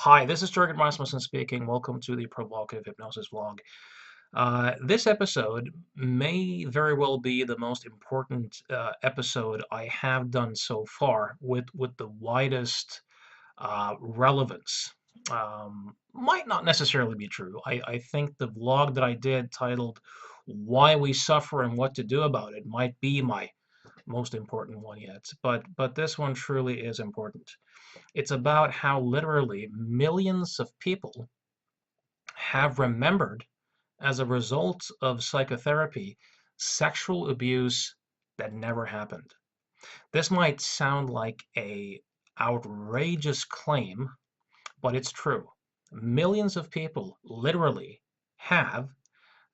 Hi, this is Jürgen Rasmussen speaking. Welcome to the Provocative Hypnosis vlog. This episode may very well be the most important episode I have done so far, with the widest relevance. Might not necessarily be true. I think the vlog that I did titled "Why We Suffer and What to Do About It" might be my most important one yet. But this one truly is important. It's about how literally millions of people have remembered, as a result of psychotherapy, sexual abuse that never happened. This might sound like a outrageous claim, but it's true. Millions of people literally have,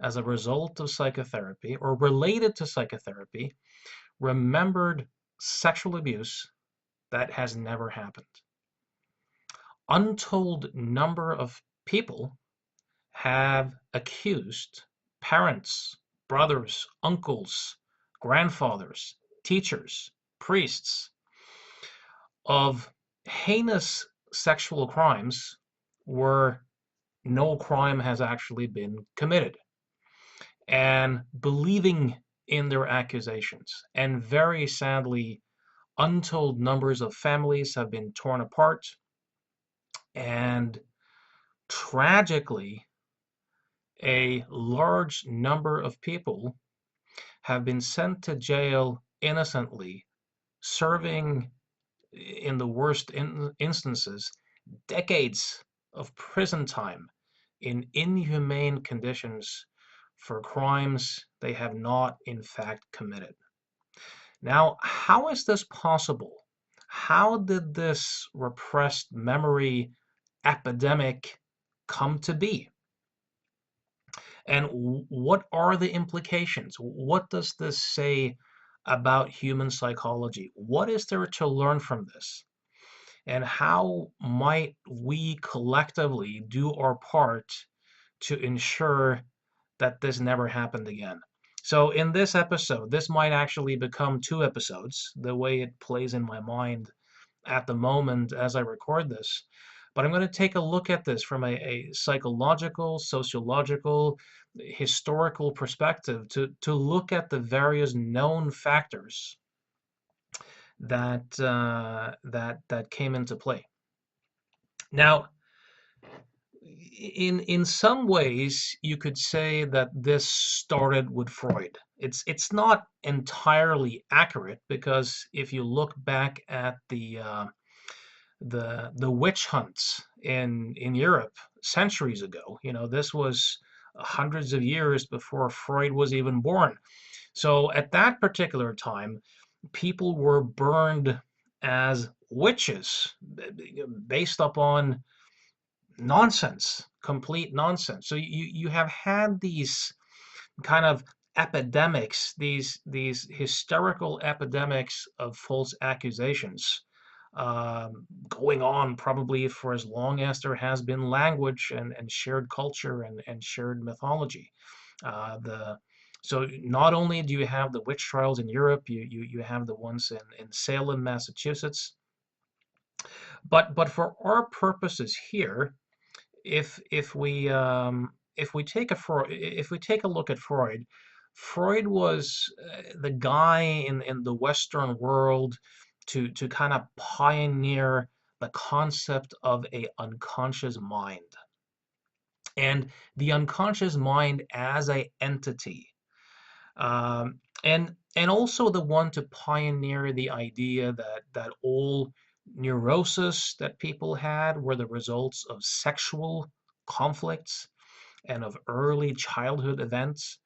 as a result of psychotherapy or related to psychotherapy, remembered sexual abuse that has never happened. Untold number of people have accused parents, brothers, uncles, grandfathers, teachers, priests of heinous sexual crimes where no crime has actually been committed, and believing in their accusations. And very sadly, untold numbers of families have been torn apart, and tragically, a large number of people have been sent to jail innocently, serving, in the worst instances, decades of prison time in inhumane conditions for crimes they have not, in fact, committed. Now, how is this possible? How did this repressed memory epidemic come to be? And what are the implications? What does this say about human psychology? What is there to learn from this? And how might we collectively do our part to ensure that this never happened again? So in this episode, this might actually become two episodes, the way it plays in my mind at the moment as I record this. But I'm going to take a look at this from a psychological, sociological, historical perspective to look at the various known factors that came into play. Now, in some ways, you could say that this started with Freud. It's not entirely accurate, because if you look back at the witch hunts in Europe centuries ago. This was hundreds of years before Freud was even born. So at that particular time, people were burned as witches based upon nonsense, complete nonsense. So you have had these kind of epidemics, these hysterical epidemics of false accusations, going on probably for as long as there has been language and shared culture and shared mythology. The So not only do you have the witch trials in Europe, you have the ones in Salem, Massachusetts, but for our purposes here, if we take a look at Freud, Freud was the guy in the Western world to kind of pioneer the concept of a unconscious mind, and the unconscious mind as a entity, and also the one to pioneer the idea that all neurosis that people had were the results of sexual conflicts and of early childhood events,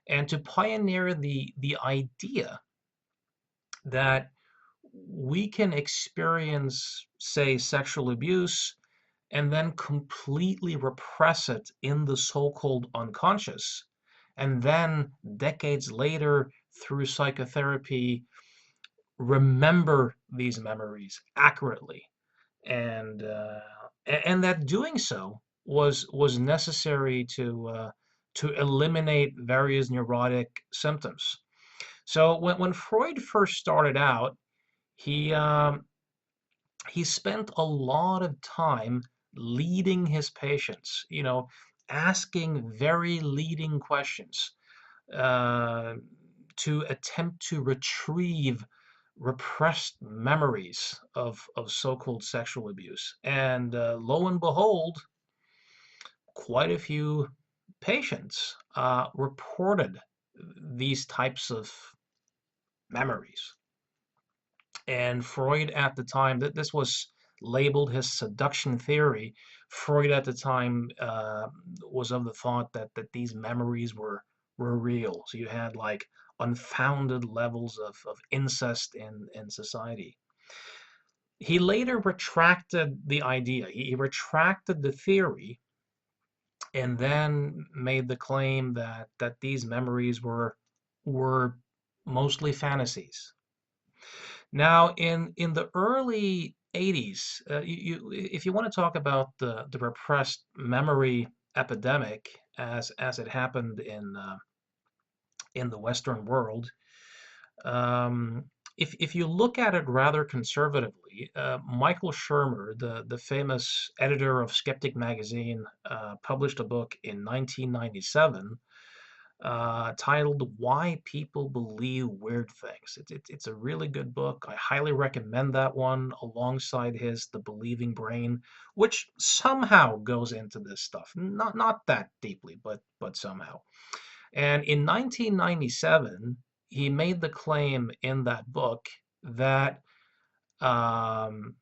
and to pioneer the idea that we can experience, say, sexual abuse and then completely repress it in the so-called unconscious, and then decades later, through psychotherapy, remember these memories accurately, and and that doing so was necessary to eliminate various neurotic symptoms. So when Freud first started out, he he spent a lot of time leading his patients, asking very leading questions uh, to attempt to retrieve repressed memories of so-called sexual abuse. And lo and behold, quite a few patients reported these types of memories. And Freud at the time, that this was labeled his seduction theory. Freud at the time was of the thought that these memories were real. So you had like unfounded levels of incest in society. He later retracted the idea. He retracted the theory and then made the claim that these memories were mostly fantasies. Now, in the early 80s, if you want to talk about the repressed memory epidemic as it happened in the Western world, um, if you look at it rather conservatively, Michael Shermer, the famous editor of Skeptic magazine, published a book in 1997 titled "Why People Believe Weird Things." It's a really good book. I highly recommend that one alongside his The Believing Brain, which somehow goes into this stuff. Not that deeply, but somehow. And in 1997, he made the claim in that book that um,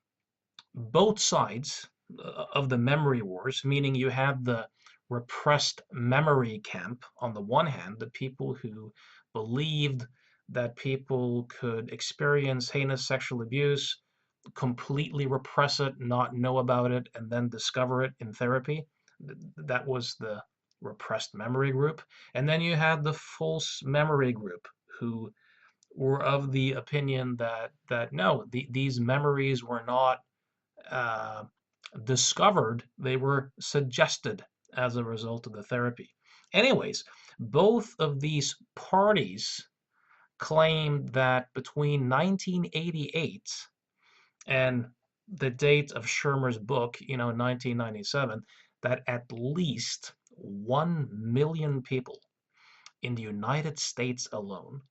both sides of the memory wars, meaning you had the repressed memory camp on the one hand, the people who believed that people could experience heinous sexual abuse, completely repress it, not know about it, and then discover it in therapy. That was the repressed memory group. And then you had the false memory group who were of the opinion that no, these memories were not uh, discovered, they were suggested as a result of the therapy. Anyways, both of these parties claimed that between 1988 and the date of Shermer's book, 1997, that at least 1 million people in the United States alone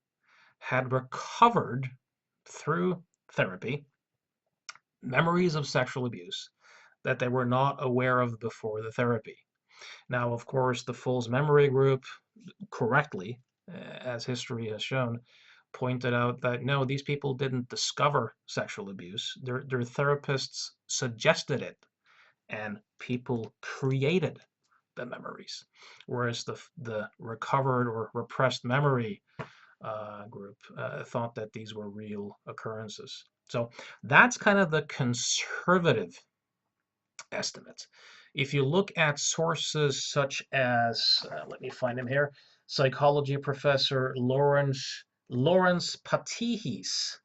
had recovered through therapy memories of sexual abuse that they were not aware of before the therapy. Now, of course, the Fool's Memory Group correctly, as history has shown, pointed out that no, these people didn't discover sexual abuse. Their therapists suggested it, and people created the memories. Whereas the recovered or repressed memory group thought that these were real occurrences. So that's kind of the conservative estimates. If you look at sources such as, let me find him here, psychology professor Lawrence Patihis,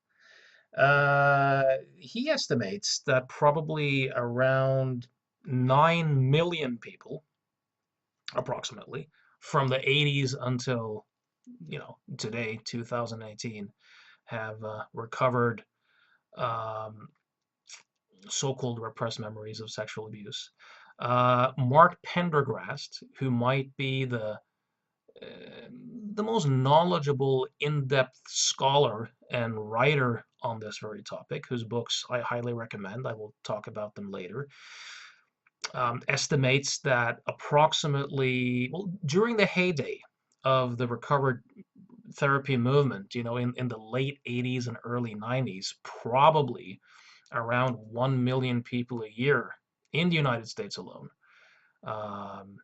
he estimates that probably around 9 million people, approximately, from the 80s until today, 2018, have recovered um, so-called repressed memories of sexual abuse. Mark Pendergrast, who might be the most knowledgeable, in-depth scholar and writer on this very topic, whose books I highly recommend. I will talk about them later. Estimates that approximately, well, during the heyday of the recovered therapy movement, in the late 80s and early 90s, probably around 1 million people a year in the United States alone. Um,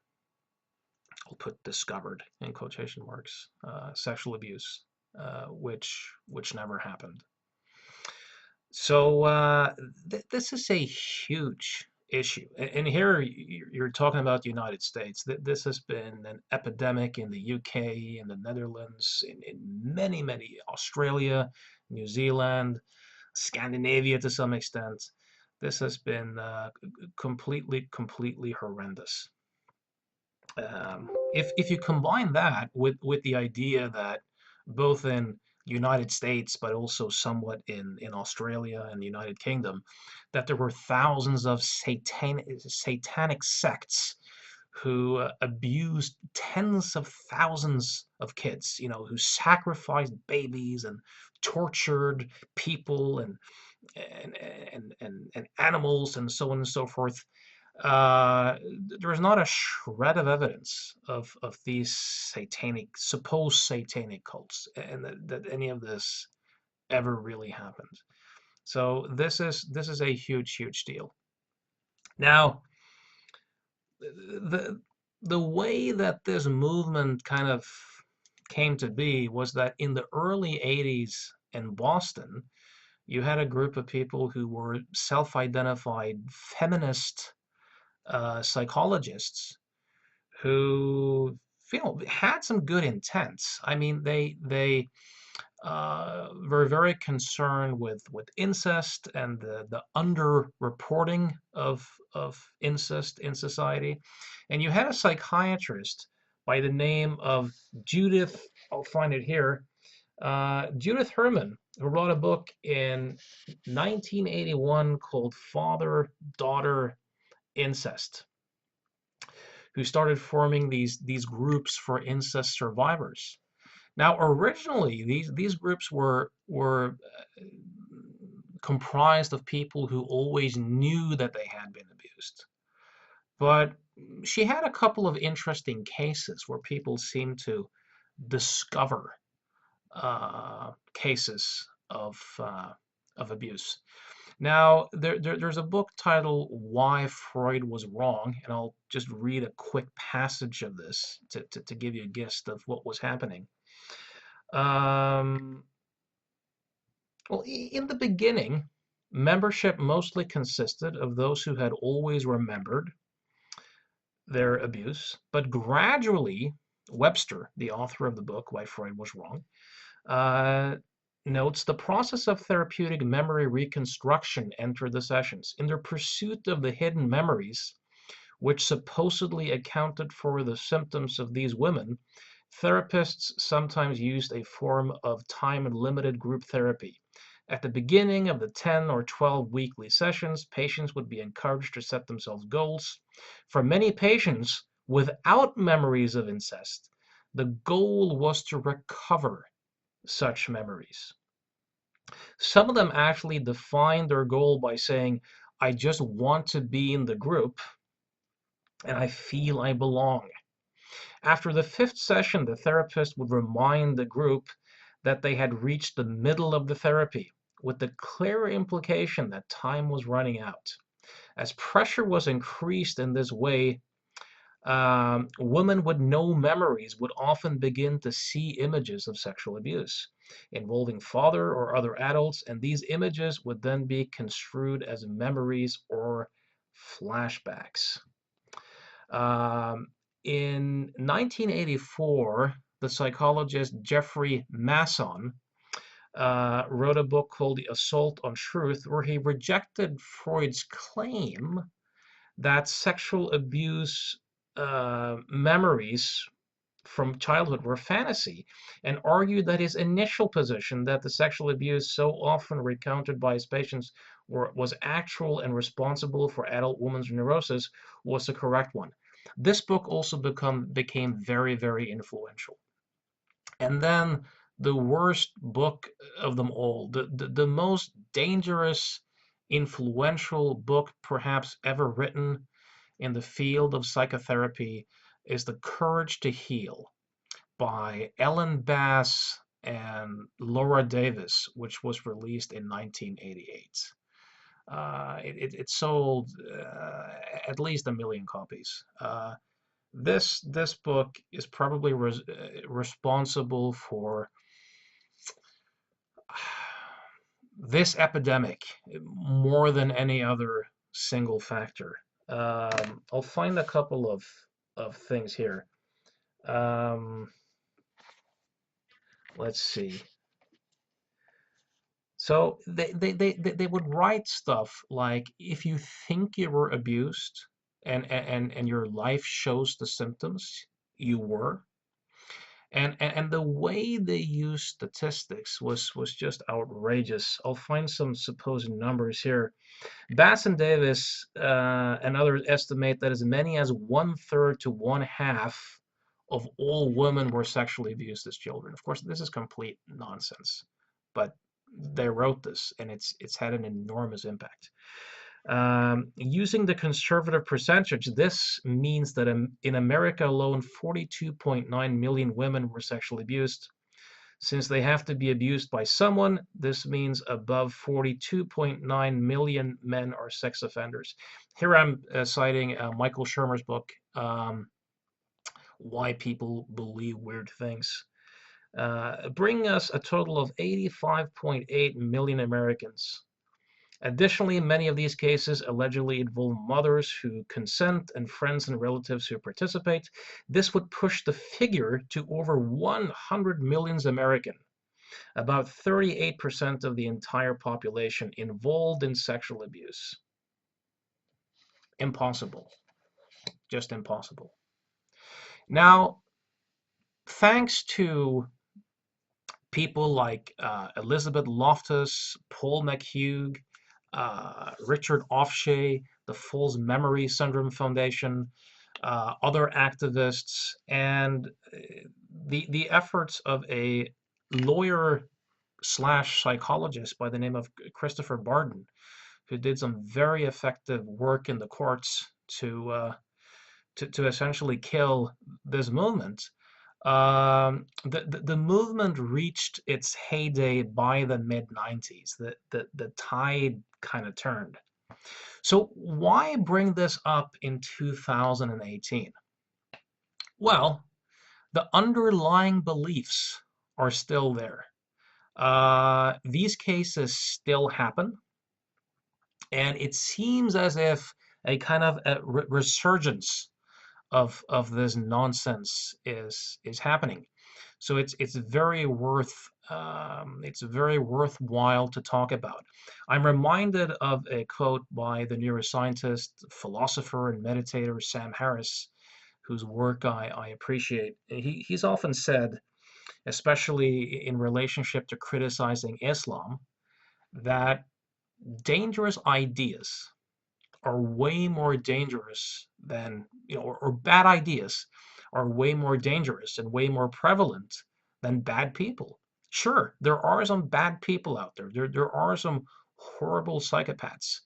I'll put discovered in quotation marks, sexual abuse, which never happened. So this is a huge issue. And here you're talking about the United States. This has been an epidemic in the UK, in the Netherlands, in many, many, Australia, New Zealand, Scandinavia to some extent. This has been completely horrendous. If you combine that with the idea that both in United States, but also somewhat in Australia and the United Kingdom, that there were thousands of satanic sects who abused tens of thousands of kids, who sacrificed babies and tortured people and animals and so on and so forth. uh, there is not a shred of evidence of these supposed satanic cults, and that any of this ever really happened. So this is a huge deal. Now, the the way that this movement kind of came to be was that in the early 80s in Boston, you had a group of people who were self-identified feminist psychologists who had some good intents. I mean, they were very concerned with incest and the underreporting of incest in society. And you had a psychiatrist by the name of Judith, I'll find it here, Judith Herman, who wrote a book in 1981 called Father Daughter Incest, who started forming these groups for incest survivors. Now, originally, these groups were comprised of people who always knew that they had been abused. But she had a couple of interesting cases where people seemed to discover cases of abuse. Now, there's a book titled Why Freud Was Wrong, and I'll just read a quick passage of this to give you a gist of what was happening. Um, well, in the beginning, membership mostly consisted of those who had always remembered their abuse, but gradually, Webster, the author of the book Why Freud Was Wrong, uh, notes the process of therapeutic memory reconstruction entered the sessions. In their pursuit of the hidden memories, which supposedly accounted for the symptoms of these women, therapists sometimes used a form of time and limited group therapy. At the beginning of the 10 or 12 weekly sessions, patients would be encouraged to set themselves goals. For many patients without memories of incest, the goal was to recover such memories. Some of them actually defined their goal by saying, I just want to be in the group and I feel I belong. After the fifth session, the therapist would remind the group that they had reached the middle of the therapy, with the clear implication that time was running out. As pressure was increased in this way, women with no memories would often begin to see images of sexual abuse involving father or other adults, and these images would then be construed as memories or flashbacks. Um, in 1984, the psychologist Jeffrey Masson wrote a book called The Assault on Truth, where he rejected Freud's claim that sexual abuse memories from childhood were fantasy, and argued that his initial position that the sexual abuse so often recounted by his patients was actual and responsible for adult women's neurosis was the correct one. This book also became very influential. And then the worst book of them all, the most dangerous, influential book perhaps ever written in the field of psychotherapy, is The Courage to Heal by Ellen Bass and Laura Davis, which was released in 1988. It sold at least 1 million copies. This book is probably responsible for this epidemic more than any other single factor. I'll find a couple of things here. Um, let's see. So they would write stuff like, if you think you were abused and your life shows the symptoms, you were. And the way they used statistics was just outrageous. I'll find some supposed numbers here. Bass and Davis and others estimate that as many as one third to one half of all women were sexually abused as children. Of course, this is complete nonsense, but they wrote this, and it's had an enormous impact. Using the conservative percentage, this means that in America alone, 42.9 million women were sexually abused. Since they have to be abused by someone, this means above 42.9 million men are sex offenders. Here I'm citing Michael Shermer's book, Why People Believe Weird Things, bringing us a total of 85.8 million Americans. Additionally, many of these cases allegedly involve mothers who consent and friends and relatives who participate. This would push the figure to over 100 million Americans, about 38% of the entire population involved in sexual abuse. Impossible. Just impossible. Now, thanks to people like Elizabeth Loftus, Paul McHugh, Richard Offshea, the False Memory Syndrome Foundation, other activists, and the efforts of a lawyer slash psychologist by the name of Christopher Barden, who did some very effective work in the courts to essentially kill this movement. The movement reached its heyday by the mid 90s. The tide kind of turned. So why bring this up in 2018? Well, the underlying beliefs are still there. These cases still happen, and it seems as if a kind of a resurgence of this nonsense is happening. So it's very worthwhile to talk about. I'm reminded of a quote by the neuroscientist, philosopher, and meditator Sam Harris, whose work I appreciate. He's often said, especially in relationship to criticizing Islam, that dangerous ideas are way more dangerous than, or bad ideas are way more dangerous and way more prevalent than bad people. Sure, there are some bad people out there. There are some horrible psychopaths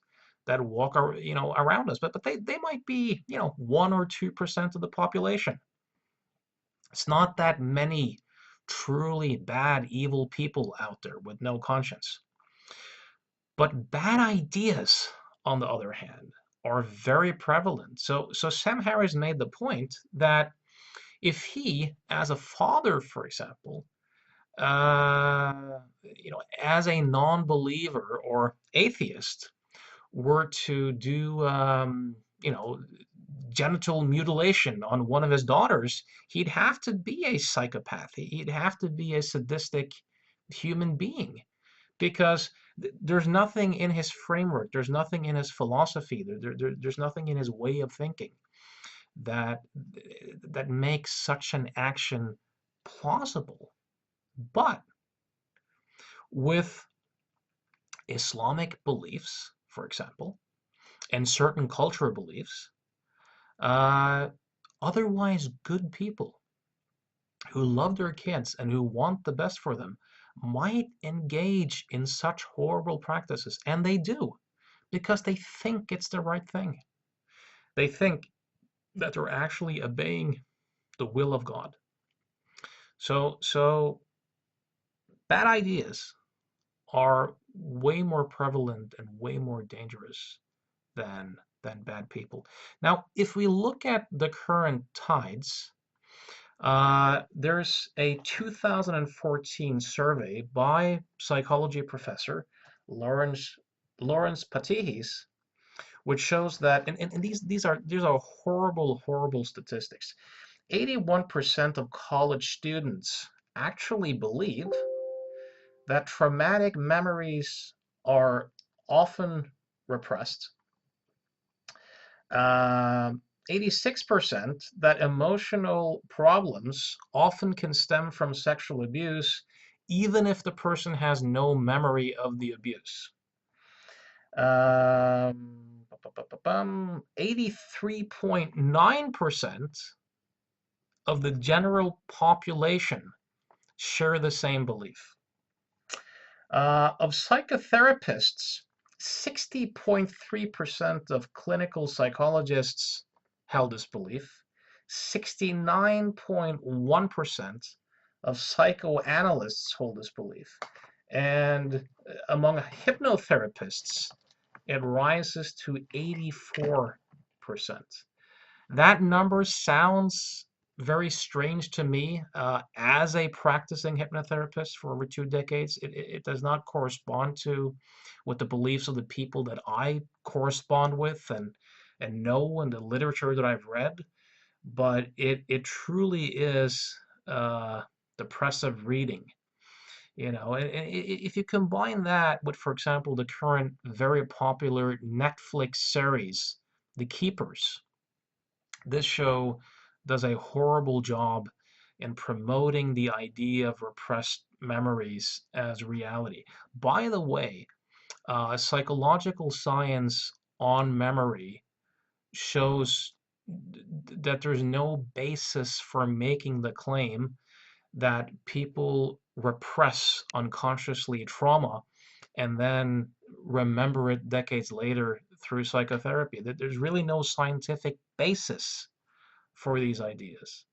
that walk around us, but they might be 1 or 2% of the population. It's not that many truly bad, evil people out there with no conscience. But bad ideas, on the other hand, are very prevalent. So Sam Harris made the point that if he, as a father, for example, as a non-believer or atheist, were to do, genital mutilation on one of his daughters, he'd have to be a psychopath. He'd have to be a sadistic human being, because there's nothing in his framework, there's nothing in his philosophy, there's nothing in his way of thinking that that makes such an action plausible. But with Islamic beliefs, for example, and certain cultural beliefs, uh, otherwise good people who love their kids and who want the best for them might engage in such horrible practices, and they do, because they think it's the right thing. They think that they're actually obeying the will of God. So bad ideas are way more prevalent and way more dangerous than bad people. Now, if we look at the current tides, there's a 2014 survey by psychology professor Lawrence Lawrence Patihis, which shows that, and these are horrible statistics. 81% of college students actually believe that traumatic memories are often repressed. 86% that emotional problems often can stem from sexual abuse, even if the person has no memory of the abuse. 83.9% of the general population share the same belief. Of psychotherapists, 60.3% of clinical psychologists held this belief. 69.1% of psychoanalysts hold this belief. And among hypnotherapists, it rises to 84%. That number sounds very strange to me as a practicing hypnotherapist for over 2 decades. It does not correspond to with the beliefs of the people that I correspond with and know and the literature that I've read. But it truly is depressive reading. And if you combine that with, for example, the current very popular Netflix series, The Keepers, this show does a horrible job in promoting the idea of repressed memories as reality. By the way, psychological science on memory shows that there's no basis for making the claim that people repress unconsciously trauma and then remember it decades later through psychotherapy. That there's really no scientific basis for these ideas.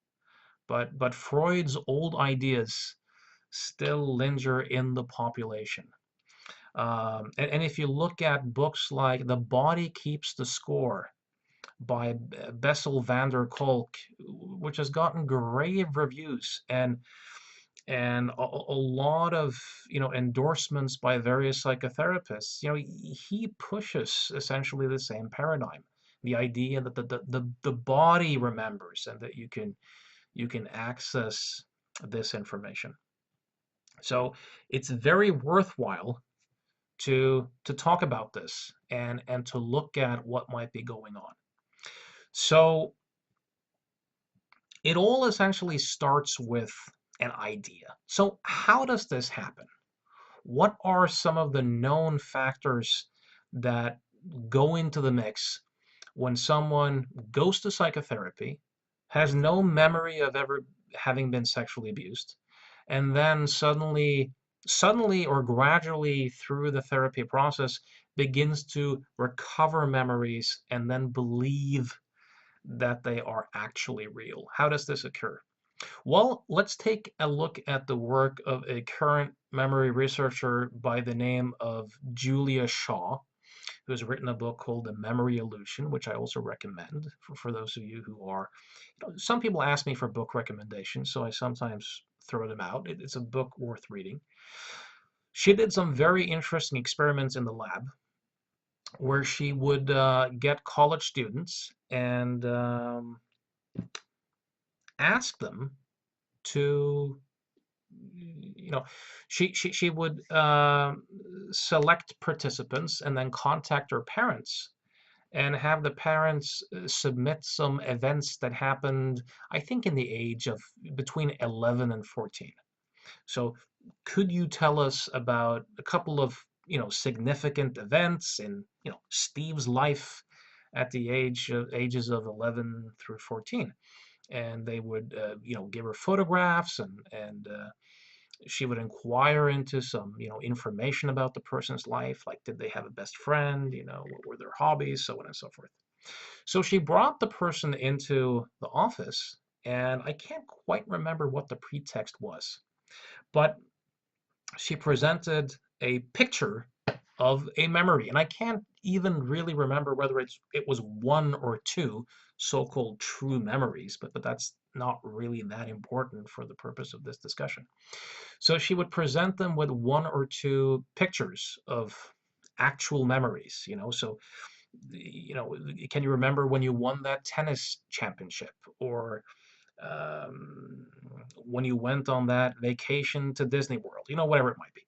But Freud's old ideas still linger in the population. And if you look at books like The Body Keeps the Score by Bessel van der Kolk, which has gotten grave reviews and a lot of endorsements by various psychotherapists, he pushes essentially the same paradigm, the idea that the body remembers and that you can access this information. So it's very worthwhile to talk about this and to look at what might be going on. So it all essentially starts with an idea. So how does this happen? What are some of the known factors that go into the mix when someone goes to psychotherapy, has no memory of ever having been sexually abused, and then suddenly or gradually through the therapy process begins to recover memories and then believe that they are actually real? How does this occur? Well, let's take a look at the work of a current memory researcher by the name of Julia Shaw, who has written a book called The Memory Illusion, which I also recommend for those of you who are. Some people ask me for book recommendations, so I sometimes throw them out. It's a book worth reading. She did some very interesting experiments in the lab where she would get college students and ask them to she would select participants and then contact their parents and have the parents submit some events that happened, I think, in the age of between 11 and 14. So could you tell us about a couple of significant events in Steve's life at the ages of 11 through 14? And they would give her photographs and she would inquire into some information about the person's life, like did they have a best friend, what were their hobbies, so on and so forth. So she brought the person into the office, and I can't quite remember what the pretext was, but she presented a picture of a memory, and I can't even really remember whether it was one or two so-called true memories, but that's not really that important for the purpose of this discussion. So she would present them with one or two pictures of actual memories, so can you remember when you won that tennis championship, or when you went on that vacation to Disney World, whatever it might be.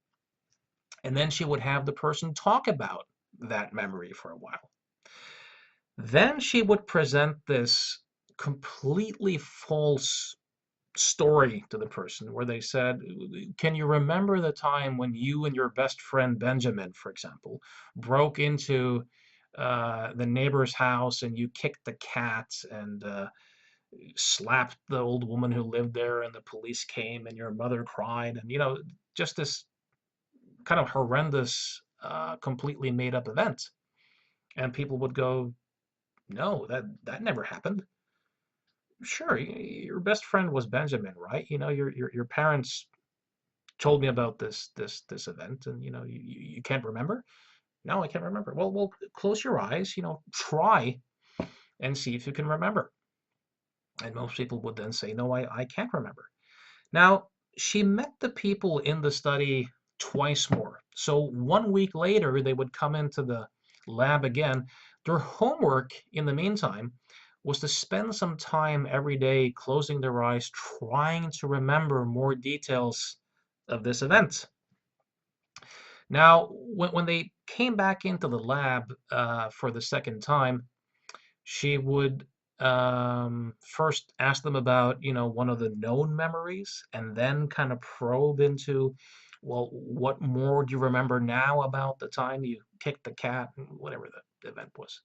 And then she would have the person talk about that memory for a while. Then she would present this completely false story to the person where they said, can you remember the time when you and your best friend Benjamin, for example, broke into the neighbor's house and you kicked the cat and slapped the old woman who lived there and the police came and your mother cried and, just this kind of horrendous, completely made up event. And people would go, no, that never happened. Sure, your best friend was Benjamin, right? Your parents told me about this event, and you can't remember. No, I can't remember. Well, close your eyes. Try and see if you can remember. And most people would then say, no, I can't remember. Now, she met the people in the study twice more. So 1 week later, they would come into the lab again. Their homework in the meantime was to spend some time every day closing their eyes, trying to remember more details of this event. Now, when they came back into the lab for the second time, she would first ask them about, one of the known memories, and then kind of probe into, well, what more do you remember now about the time you kicked the cat, and whatever the event was.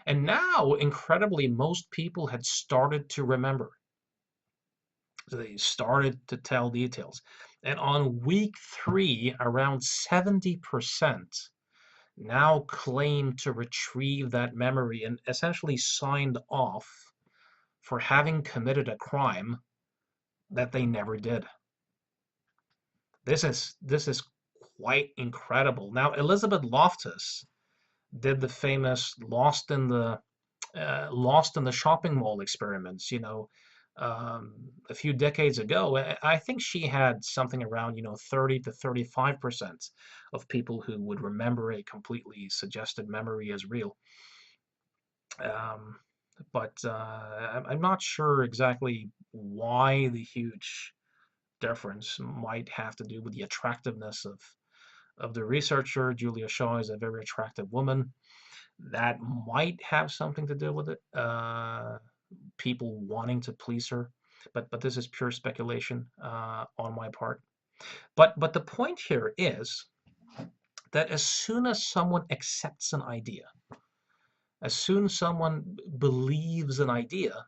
And now, incredibly, most people had started to remember. So they started to tell details. And on week 3, around 70% now claim to retrieve that memory and essentially signed off for having committed a crime that they never did. This is quite incredible. Now, Elizabeth Loftus did the famous Lost in the Shopping Mall experiments, a few decades ago. I think she had something around, 30 to 35% of people who would remember a completely suggested memory as real. Um, but I'm not sure exactly why the huge difference might have to do with the attractiveness of the researcher. Julia Shaw is a very attractive woman. That might have something to do with it. People wanting to please her, but this is pure speculation on my part. But the point here is that as soon as someone accepts an idea, as soon as someone believes an idea,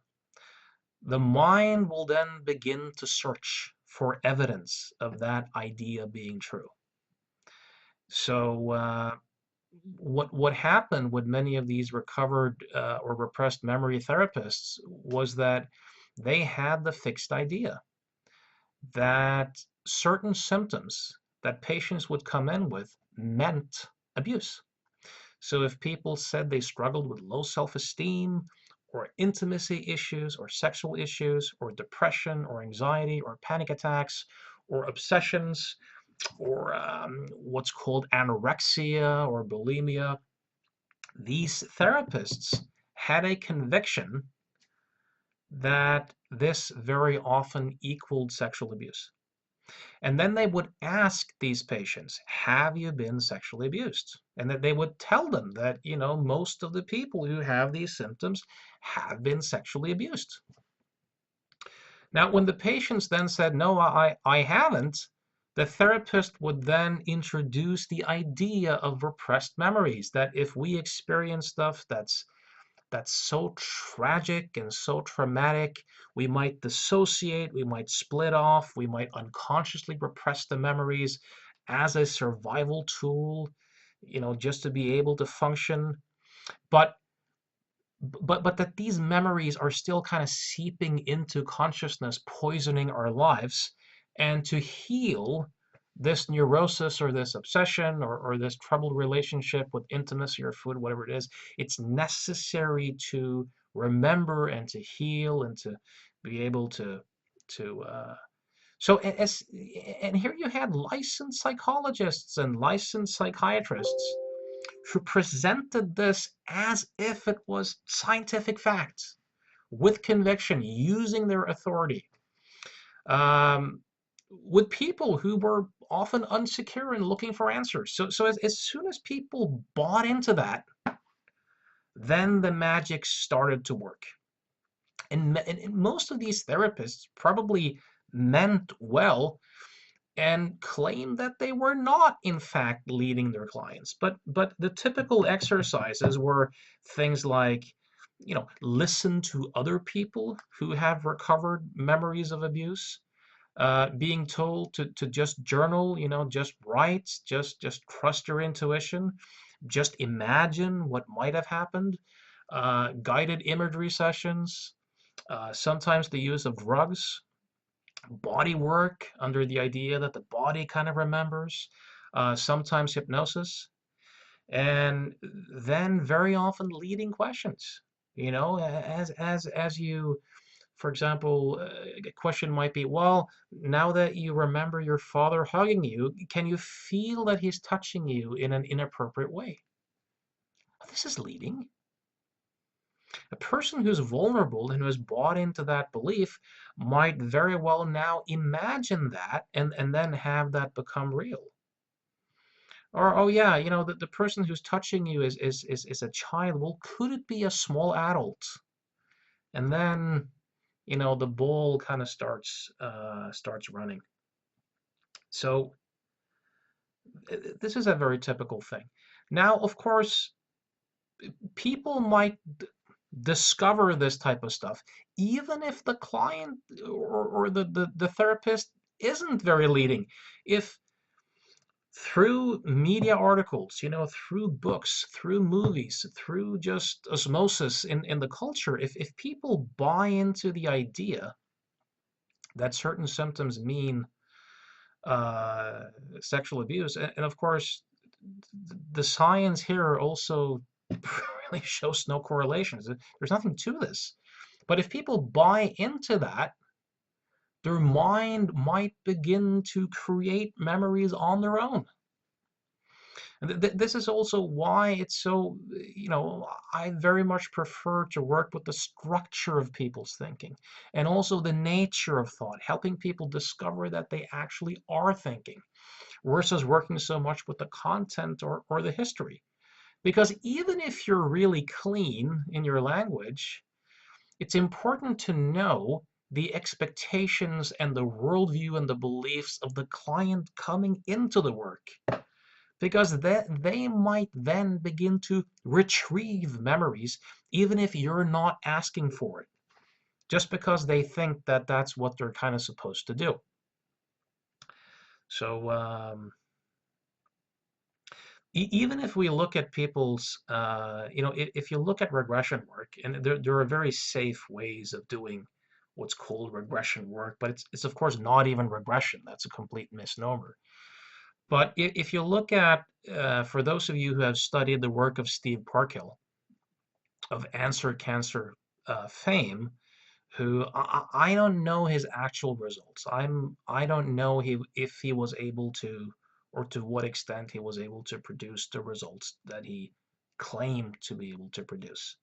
the mind will then begin to search for evidence of that idea being true. So what happened with many of these recovered or repressed memory therapists was that they had the fixed idea that certain symptoms that patients would come in with meant abuse. So if people said they struggled with low self-esteem or intimacy issues or sexual issues or depression or anxiety or panic attacks or obsessions or what's called anorexia or bulimia, these therapists had a conviction that this very often equaled sexual abuse. And then they would ask these patients, have you been sexually abused? And that they would tell them that, most of the people who have these symptoms have been sexually abused. Now, when the patients then said, no, I haven't, the therapist would then introduce the idea of repressed memories, that if we experience stuff that's so tragic and so traumatic, we might dissociate, we might split off, we might unconsciously repress the memories as a survival tool, just to be able to function. But but that these memories are still kind of seeping into consciousness, poisoning our lives, and to heal this neurosis or this obsession or this troubled relationship with intimacy or food, whatever it is, it's necessary to remember and to heal and to be able to so as and here you had licensed psychologists and licensed psychiatrists who presented this as if it was scientific facts with conviction, using their authority, um, with people who were often unsecure and looking for answers. So as soon as people bought into that, then the magic started to work. And most of these therapists probably meant well and claimed that they were not, in fact, leading their clients. But the typical exercises were things like, listen to other people who have recovered memories of abuse, being told to just journal, just write, just trust your intuition, just imagine what might have happened, guided imagery sessions, sometimes the use of drugs, body work under the idea that the body kind of remembers, sometimes hypnosis, and then very often leading questions. As you, for example, a question might be, well, now that you remember your father hugging you, can you feel that he's touching you in an inappropriate way? This is leading. A person who's vulnerable and who has bought into that belief might very well now imagine that and then have that become real. Or, oh yeah, the person who's touching you is a child. Well, could it be a small adult? And then, the ball kind of starts running. So this is a very typical thing. Now, of course, people might discover this type of stuff, even if the client or the therapist isn't very leading. If through media articles, through books, through movies, through just osmosis in the culture, if people buy into the idea that certain symptoms mean uh, sexual abuse, and of course, the science here also really shows no correlations. There's nothing to this. But if people buy into that, their mind might begin to create memories on their own. And this is also why it's so, I very much prefer to work with the structure of people's thinking and also the nature of thought, helping people discover that they actually are thinking versus working so much with the content or the history. Because even if you're really clean in your language, it's important to know the expectations and the worldview and the beliefs of the client coming into the work. Because they might then begin to retrieve memories, even if you're not asking for it, just because they think that that's what they're kind of supposed to do. So, even if we look at people's, if you look at regression work, and there are very safe ways of doing what's called regression work, but it's of course not even regression. That's a complete misnomer. But if you look at, for those of you who have studied the work of Steve Parkhill of Answer Cancer fame, who I don't know his actual results. I don't know if he was able to, or to what extent he was able to produce the results that he claimed to be able to produce.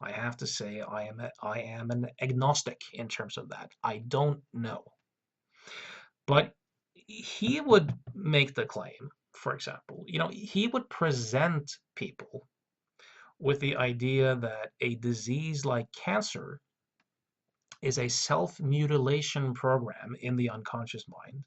I have to say I am an agnostic in terms of that. I don't know. But he would make the claim, for example, he would present people with the idea that a disease like cancer is a self-mutilation program in the unconscious mind,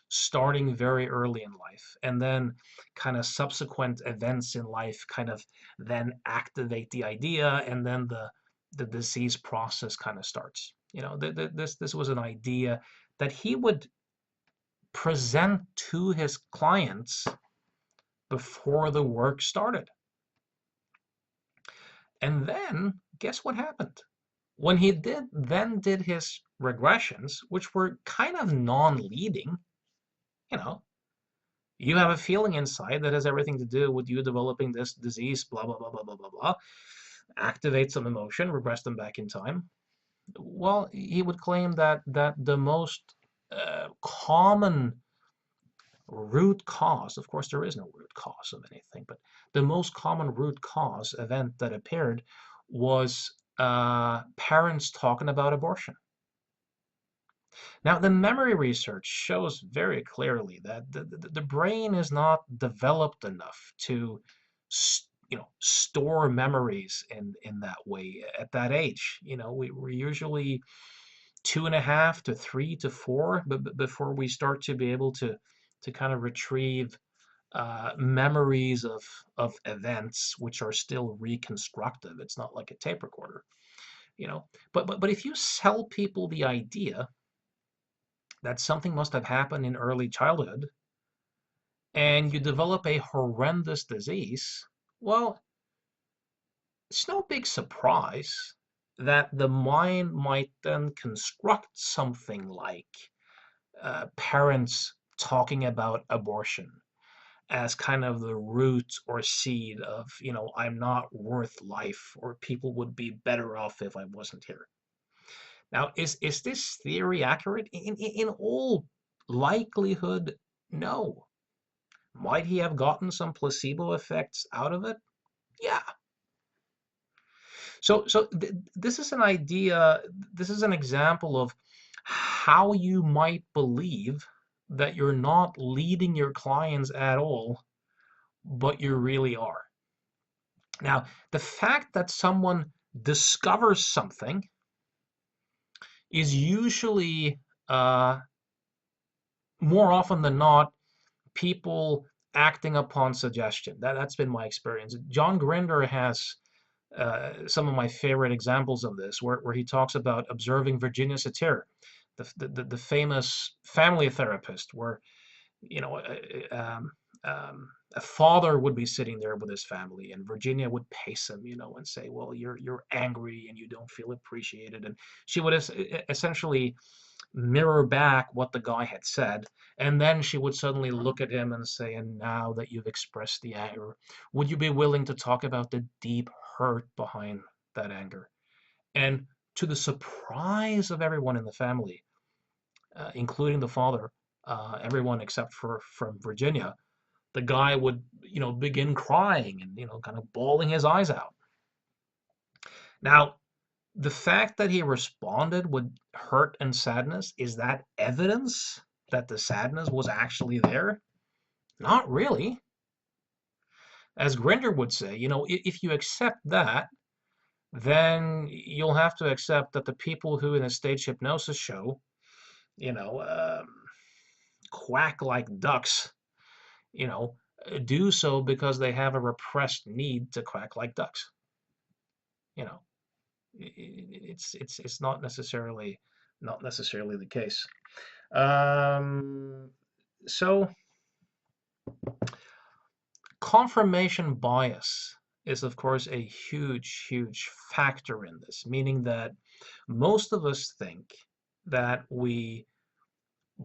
starting very early in life, and then kind of subsequent events in life kind of then activate the idea, and then the disease process kind of starts. This was an idea that he would present to his clients before the work started. And then guess what happened? When he did his regressions, which were kind of non-leading, you know, you have a feeling inside that has everything to do with you developing this disease, blah, blah, blah, blah, blah, blah, blah. Activate some emotion, regress them back in time. Well, he would claim that the most common root cause, of course, there is no root cause of anything, but the most common root cause event that appeared was parents talking about abortion. Now, the memory research shows very clearly that the brain is not developed enough to store memories in that way at that age. We're usually 2.5 to 3 to 4 before we start to be able to kind of retrieve memories of events which are still reconstructive. It's not like a tape recorder, you know. But if you sell people the idea that something must have happened in early childhood and you develop a horrendous disease, well, it's no big surprise that the mind might then construct something like parents talking about abortion as kind of the root or seed of, I'm not worth life, or people would be better off if I wasn't here. Now, is this theory accurate? In all likelihood, no. Might he have gotten some placebo effects out of it? Yeah. So this is an idea, this is an example of how you might believe that you're not leading your clients at all, but you really are. Now, the fact that someone discovers something is usually, more often than not, people acting upon suggestion. That's been my experience. John Grinder has some of my favorite examples of this, where he talks about observing Virginia Satir, the famous family therapist, where you know, a father would be sitting there with his family, and Virginia would pace him, and say, "Well, you're angry and you don't feel appreciated," and she would essentially mirror back what the guy had said, and then she would suddenly look at him and say, "And now that you've expressed the anger, would you be willing to talk about the deep hurt behind that anger?" And to the surprise of everyone in the family, including the father, everyone except for from Virginia, the guy would, begin crying and, kind of bawling his eyes out. Now, the fact that he responded with hurt and sadness, is that evidence that the sadness was actually there? Not really. As Grinder would say, if you accept that, then you'll have to accept that the people who in a stage hypnosis show, you know, um, quack like ducks, you know, do so because they have a repressed need to quack like ducks. You know, it's not necessarily the case. Um, so confirmation bias is, of course, a huge, huge factor in this, meaning that most of us think that we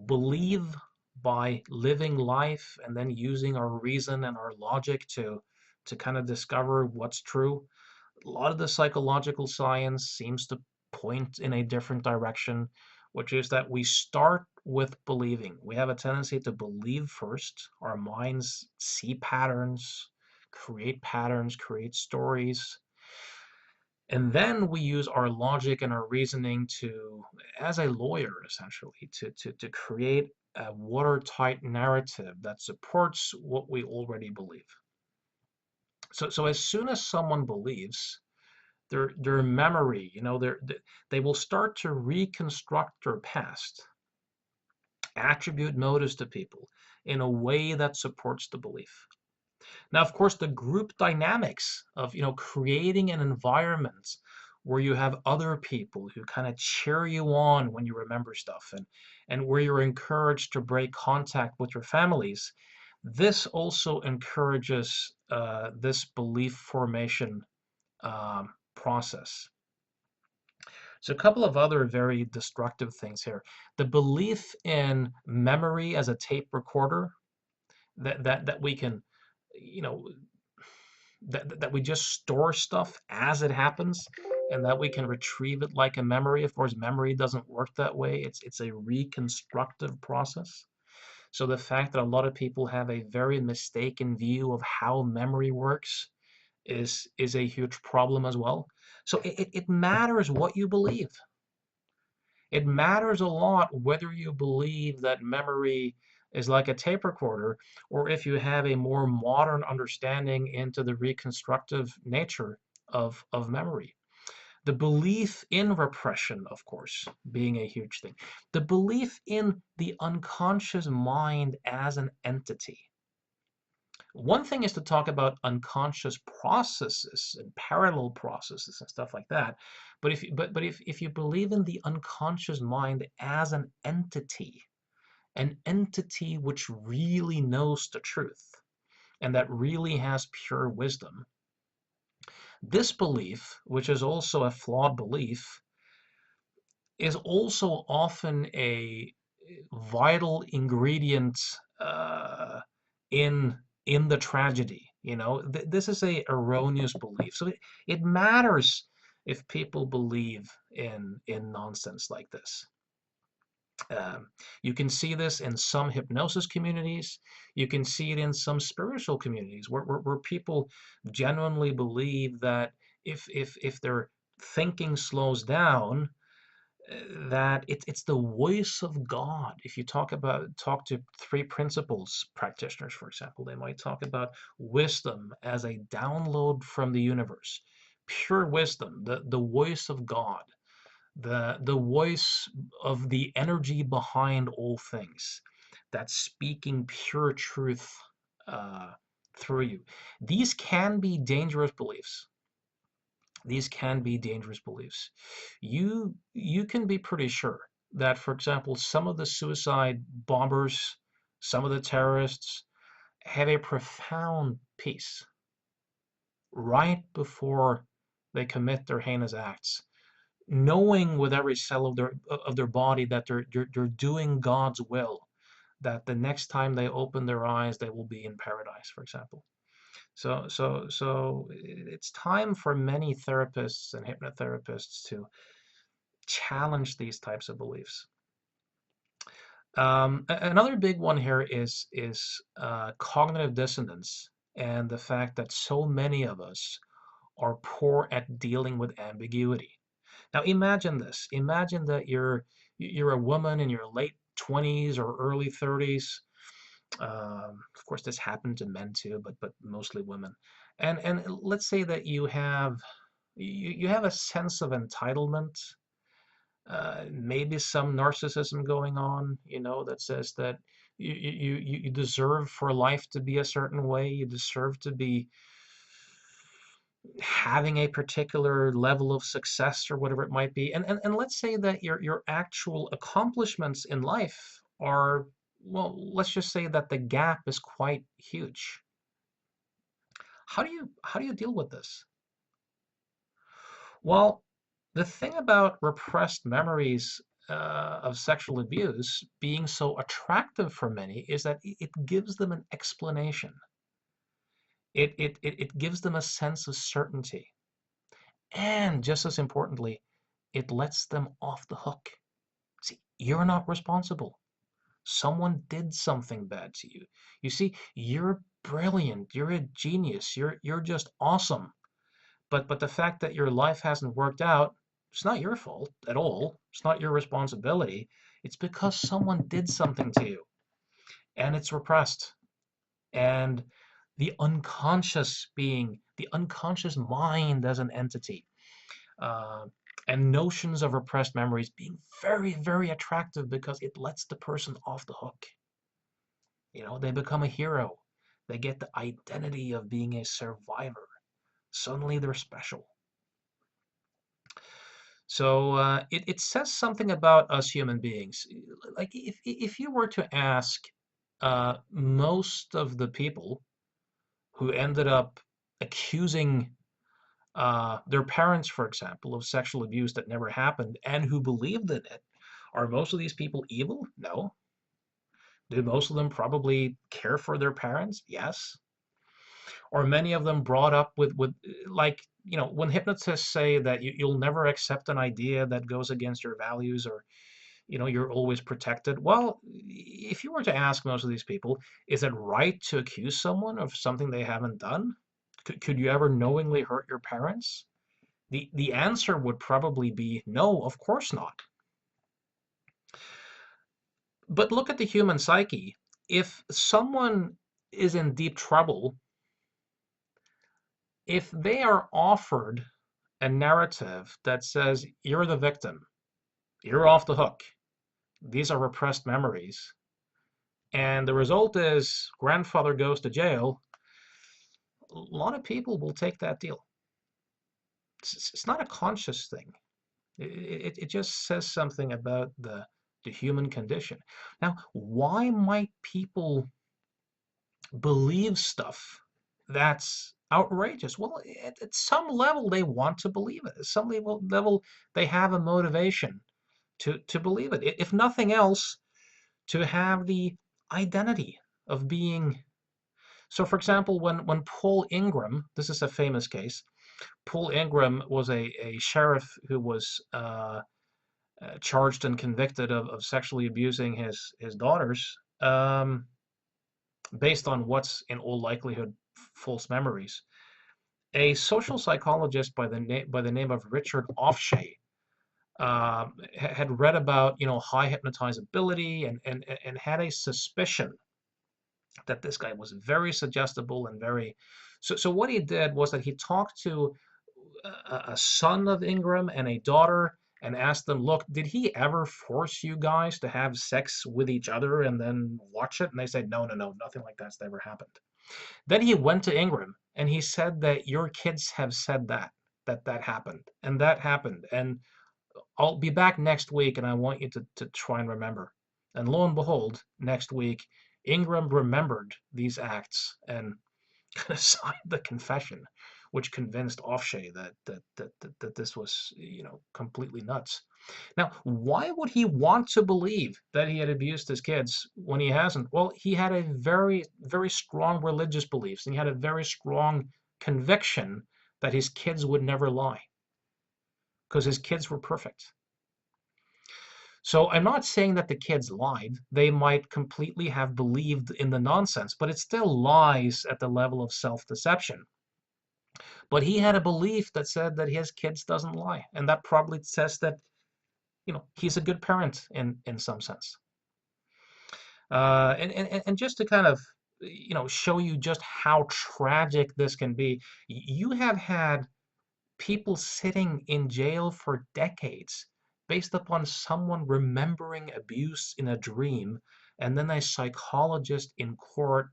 believe by living life and then using our reason and our logic to kind of discover what's true. A lot of the psychological science seems to point in a different direction, which is that we start with believing. We have a tendency to believe first. Our minds see patterns, create stories, and then we use our logic and our reasoning to, as a lawyer, essentially, to create a watertight narrative that supports what we already believe. So as soon as someone believes, their memory, they will start to reconstruct their past, attribute motives to people in a way that supports the belief. Now, of course, the group dynamics of, creating an environment where you have other people who kind of cheer you on when you remember stuff, and where you're encouraged to break contact with your families, this also encourages this belief formation process. So a couple of other very destructive things here. The belief in memory as a tape recorder, that we can, you know, that we just store stuff as it happens, and that we can retrieve it like a memory. Of course, memory doesn't work that way. It's a reconstructive process. So the fact that a lot of people have a very mistaken view of how memory works is a huge problem as well. So it matters what you believe. It matters a lot whether you believe that memory is like a tape recorder, or if you have a more modern understanding into the reconstructive nature of memory. The belief in repression, of course, being a huge thing. The belief in the unconscious mind as an entity. One thing is to talk about unconscious processes and parallel processes and stuff like that. But if you believe in the unconscious mind as an entity which really knows the truth and that really has pure wisdom, this belief, which is also a flawed belief, is also often a vital ingredient in in the tragedy. This is a erroneous belief, so it matters if people believe in nonsense like this. Um, you can see this in some hypnosis communities. You can see it in some spiritual communities where people genuinely believe that if their thinking slows down, that it's the voice of God. If you talk to three principles practitioners, for example, they might talk about wisdom as a download from the universe, pure wisdom, the voice of God, the voice of the energy behind all things, that's speaking pure truth uh, through you. These can be dangerous beliefs. These can be dangerous beliefs. You can be pretty sure that, for example, some of the suicide bombers, some of the terrorists have a profound peace right before they commit their heinous acts, knowing with every cell of their body that they're doing God's will, that the next time they open their eyes, they will be in paradise, for example. So it's time for many therapists and hypnotherapists to challenge these types of beliefs. Another big one here is cognitive dissonance, and the fact that so many of us are poor at dealing with ambiguity. Now imagine this. Imagine that you're a woman in your late 20s or early 30s. Of course, this happens to men too, but mostly women. And let's say that you have a sense of entitlement, maybe some narcissism going on, that says that you deserve for life to be a certain way. You deserve to be having a particular level of success or whatever it might be. And let's say that your actual accomplishments in life are, well, let's just say that the gap is quite huge. How do you deal with this? Well, the thing about repressed memories of sexual abuse being so attractive for many is that it gives them an explanation. It gives them a sense of certainty. And just as importantly, it lets them off the hook. See, you're not responsible. Someone did something bad to you. You see, you're brilliant. You're a genius. You're just awesome. But the fact that your life hasn't worked out, it's not your fault at all. It's not your responsibility. It's because someone did something to you, and it's repressed. And the unconscious mind as an entity, uh, and notions of repressed memories being very, very attractive because it lets the person off the hook. They become a hero. They get the identity of being a survivor. Suddenly they're special. So it says something about us human beings. Like if you were to ask most of the people who ended up accusing their parents, for example, of sexual abuse that never happened and who believed in it, are most of these people evil? No. Do most of them probably care for their parents? Yes. Or many of them brought up with like, when hypnotists say that you'll never accept an idea that goes against your values, or you're always protected. Well, if you were to ask most of these people, is it right to accuse someone of something they haven't done? Could you ever knowingly hurt your parents? The answer would probably be no, of course not. But look at the human psyche. if someone is in deep trouble, if they are offered a narrative that says you're the victim, you're off the hook, these are repressed memories, and the result is grandfather goes to jail, a lot of people will take that deal. It's not a conscious thing. It just says something about the human condition. Now, why might people believe stuff that's outrageous? Well, at some level, they want to believe it. At some level, they have a motivation to believe it. If nothing else, to have the identity of being. So, for example, when Paul Ingram, this is a famous case, Paul Ingram was a sheriff who was charged and convicted of sexually abusing his daughters, based on what's in all likelihood false memories. A social psychologist by the name of Richard Offshay had read about high hypnotizability and had a suspicion that this guy was very suggestible and very. So what he did was that he talked to a son of Ingram and a daughter and asked them, look, did he ever force you guys to have sex with each other and then watch it? And they said, no, no, no, nothing like that's ever happened. Then he went to Ingram and he said that your kids have said that happened and that happened. And I'll be back next week and I want you to try and remember. And lo and behold, next week, Ingram remembered these acts and signed the confession, which convinced Offshay that this was, completely nuts. Now, why would he want to believe that he had abused his kids when he hasn't? Well, he had a very, very strong religious beliefs, and he had a very strong conviction that his kids would never lie because his kids were perfect. So I'm not saying that the kids lied. They might completely have believed in the nonsense, but it still lies at the level of self-deception. But he had a belief that said that his kids doesn't lie, and that probably says that he's a good parent in some sense. And just to kind of show you just how tragic this can be, you have had people sitting in jail for decades based upon someone remembering abuse in a dream, and then a psychologist in court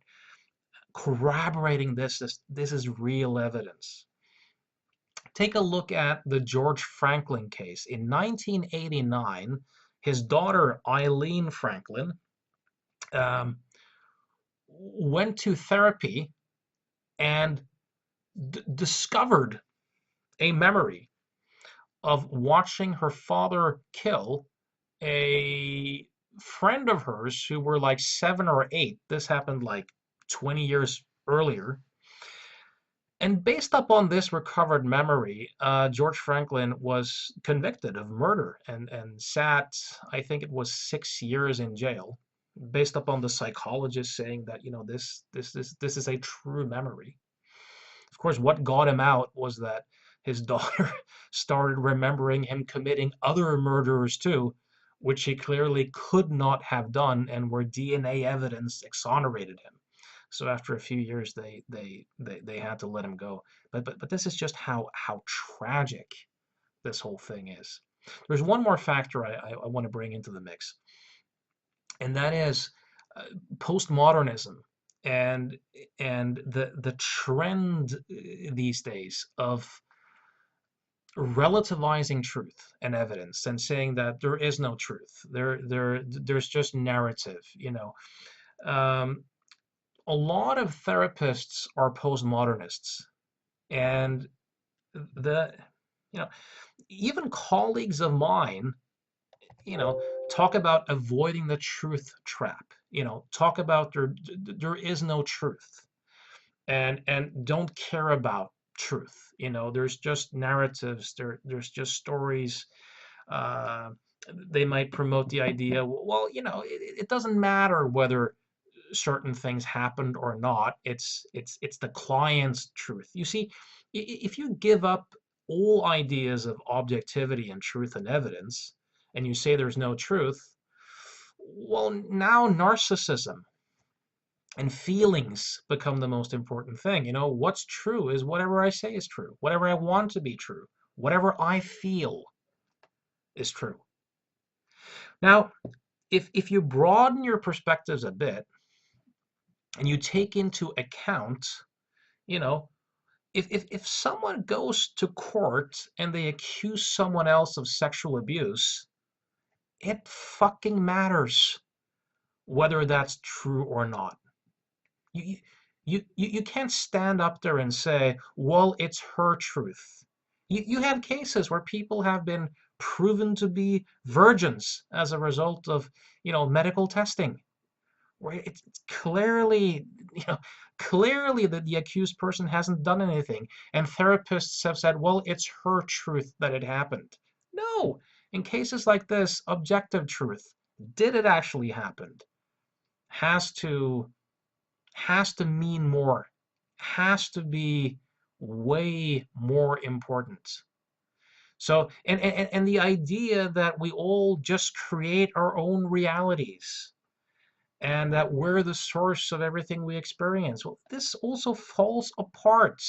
corroborating this is real evidence. Take a look at the George Franklin case. In 1989, his daughter Eileen Franklin um, went to therapy and discovered a memory of watching her father kill a friend of hers who were like 7 or 8. This happened like 20 years earlier. And based upon this recovered memory, George Franklin was convicted of murder and sat, I think it was 6 years in jail, based upon the psychologist saying that this is a true memory. Of course, what got him out was that his daughter started remembering him committing other murders too, which he clearly could not have done, and where DNA evidence exonerated him. So after a few years, they had to let him go. But this is just how tragic this whole thing is. There's one more factor I want to bring into the mix, and that is uh, postmodernism and the trend these days of relativizing truth and evidence and saying that there is no truth. There's just narrative. Um, a lot of therapists are postmodernists, and the you know even colleagues of mine you know talk about avoiding the truth trap, talk about there is no truth, and don't care about truth. There's just narratives, there's just stories. uh, they might promote the idea, well, it doesn't matter whether certain things happened or not. It's the client's truth. You see, if you give up all ideas of objectivity and truth and evidence, and you say there's no truth, well, now narcissism And feelings become the most important thing. You know, what's true is whatever I say is true, whatever I want to be true, whatever I feel is true. Now, if you broaden your perspectives a bit and you take into account, you know, if someone goes to court and they accuse someone else of sexual abuse, it fucking matters whether that's true or not. You, you can't stand up there and say, well, it's her truth. You have cases where people have been proven to be virgins as a result of, medical testing, where it's clearly, you know, clearly that the accused person hasn't done anything. And therapists have said, well, it's her truth that it happened. No, in cases like this, objective truth, did it actually happen, has to has to mean more, has to be way more important. So, and the idea that we all just create our own realities and that we're the source of everything we experience, well, this also falls apart.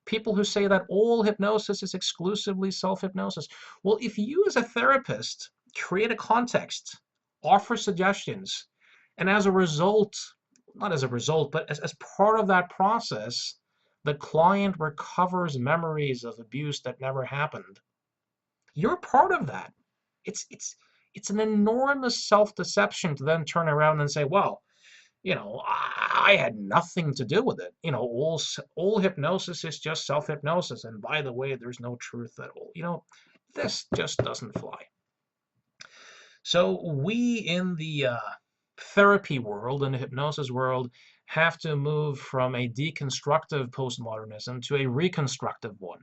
People who say that all hypnosis is exclusively self-hypnosis. Well, if you as a therapist create a context, offer suggestions, and as a result, not as a result, but as part of that process, the client recovers memories of abuse that never happened, you're part of that. It's an enormous self-deception to then turn around and say, well, I had nothing to do with it. All hypnosis is just self-hypnosis. And by the way, there's no truth at all. This just doesn't fly. So we in the therapy world and the hypnosis world have to move from a deconstructive postmodernism to a reconstructive one.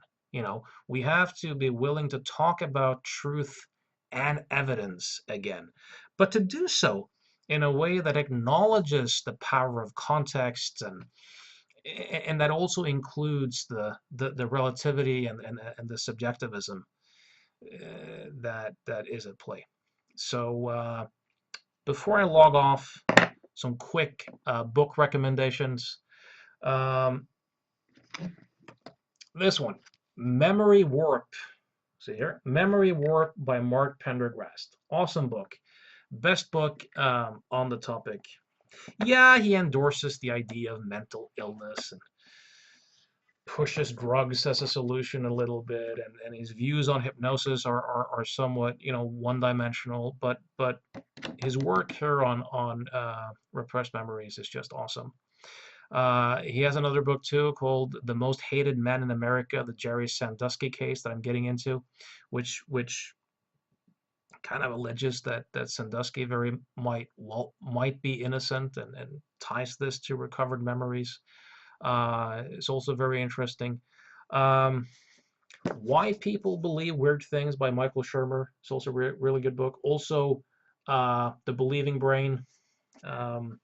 We have to be willing to talk about truth and evidence again, but to do so in a way that acknowledges the power of context and that also includes the relativity and the subjectivism that is at play. So before I log off, some quick book recommendations. Um, this one, Memory Warp. See here, Memory Warp by Mark Pendergrast. Awesome book. Best book on the topic. Yeah, he endorses the idea of mental illness and pushes drugs as a solution a little bit, and his views on hypnosis are somewhat, one-dimensional, but his work here on repressed memories is just awesome. He has another book too called "The Most Hated Men in America," the Jerry Sandusky case that I'm getting into, which kind of alleges that Sandusky might be innocent and ties this to recovered memories. It's also very interesting. Um, Why People Believe Weird Things by Michael Shermer. It's also a really good book. Also, The Believing Brain. Um,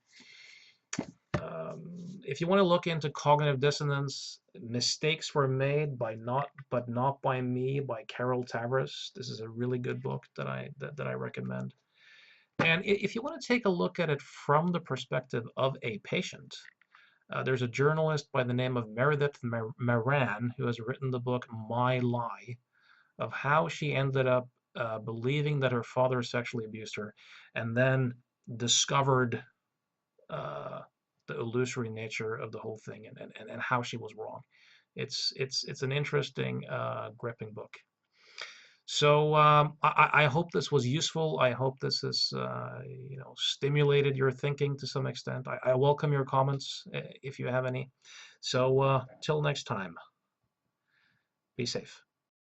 if you want to look into cognitive dissonance, Mistakes Were Made by Not by Me by Carol Tavris. This is a really good book that I recommend. And if you want to take a look at it from the perspective of a patient, there's a journalist by the name of Meredith Moran who has written the book My Lie, of how she ended up believing that her father sexually abused her and then discovered uh, the illusory nature of the whole thing and how she was wrong. It's an interesting, gripping book. So I hope this was useful. I hope this has stimulated your thinking to some extent. I welcome your comments if you have any. So till next time, be safe.